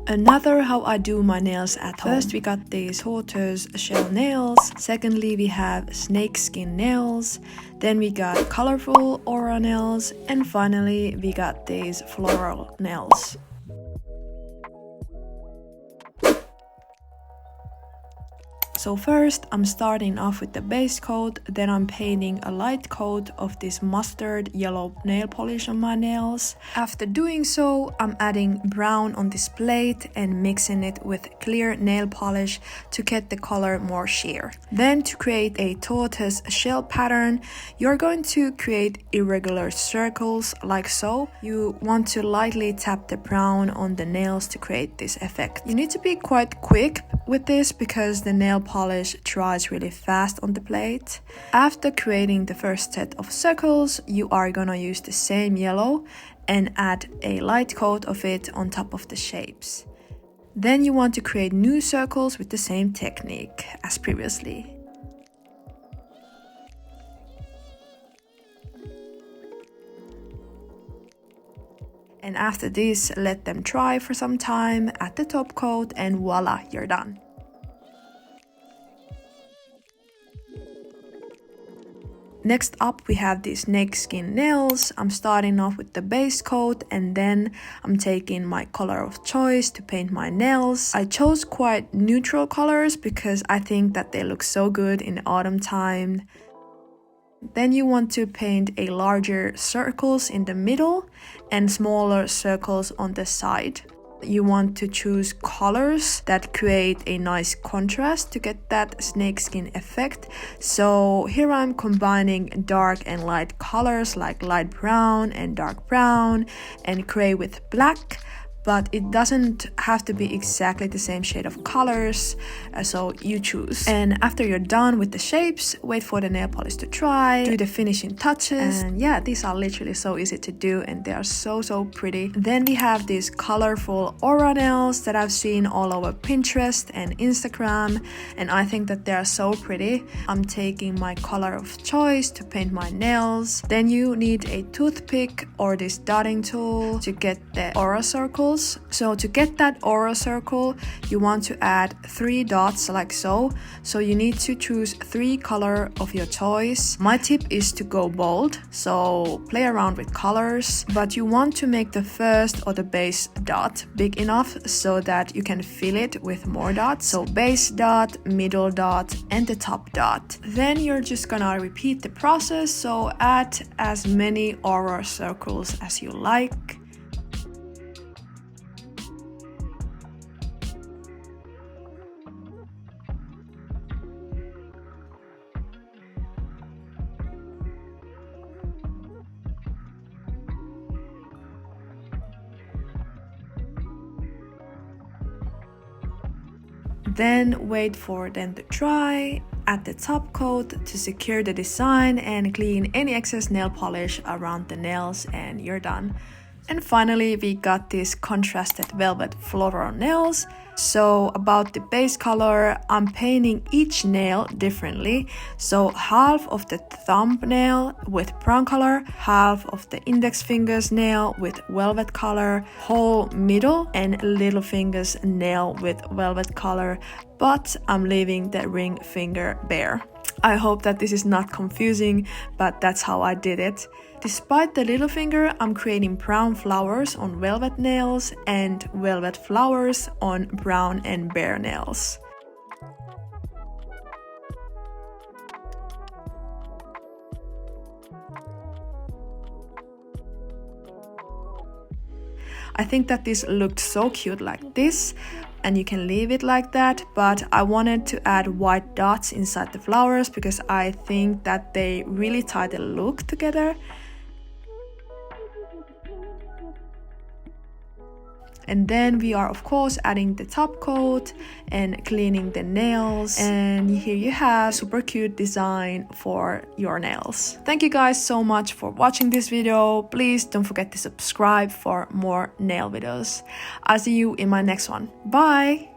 Another how I do my nails at home. First we got these tortoise shell nails. Secondly we have snakeskin nails. Then we got colorful aura nails. And finally we got these floral nails. So first I'm starting off with the base coat, then I'm painting a light coat of this mustard yellow nail polish on my nails. After doing so, I'm adding brown on this plate and mixing it with clear nail polish to get the color more sheer. Then to create a tortoise shell pattern, you're going to create irregular circles like so. You want to lightly tap the brown on the nails to create this effect. You need to be quite quick with this because the nail polish dries really fast on the plate. After creating the first set of circles, you are gonna use the same yellow and add a light coat of it on top of the shapes. Then you want to create new circles with the same technique as previously. And after this, let them dry for some time, add the top coat and voila, you're done. Next up we have these snakeskin nails. I'm starting off with the base coat and then I'm taking my color of choice to paint my nails. I chose quite neutral colors because I think that they look so good in autumn time. Then you want to paint a larger circles in the middle and smaller circles on the side. You want to choose colors that create a nice contrast to get that snakeskin effect. So here I'm combining dark and light colors like light brown and dark brown and gray with black. But it doesn't have to be exactly the same shade of colors, so you choose. And after you're done with the shapes, wait for the nail polish to dry, do the finishing touches, and yeah, these are literally so easy to do and they are so pretty. Then we have these colorful aura nails that I've seen all over Pinterest and Instagram, and I think that they are so pretty. I'm taking my color of choice to paint my nails. Then you need a toothpick or this dotting tool to get the aura circles. So to get that aura circle, you want to add 3 dots like so. So you need to choose 3 color of your choice. My tip is to go bold, so play around with colors, but you want to make the first or the base dot big enough so that you can fill it with more dots. So base dot, middle dot, and the top dot. Then you're just gonna repeat the process, so add as many aura circles as you like. Then wait for them to dry, add the top coat to secure the design and clean any excess nail polish around the nails and you're done. And finally we got these contrasted velvet floral nails. So about the base color, I'm painting each nail differently. So half of the thumbnail with brown color, half of the index fingers nail with velvet color, whole middle and little fingers nail with velvet color, but I'm leaving the ring finger bare. I hope that this is not confusing, but that's how I did it. Despite the little finger, I'm creating brown flowers on velvet nails and velvet flowers on brown and bare nails. I think that this looked so cute like this, and you can leave it like that, but I wanted to add white dots inside the flowers because I think that they really tie the look together. And then we are of course adding the top coat and cleaning the nails, and here you have super cute design for your nails. Thank you guys so much for watching this video. Please don't forget to subscribe for more nail videos. I'll see you in my next one. Bye!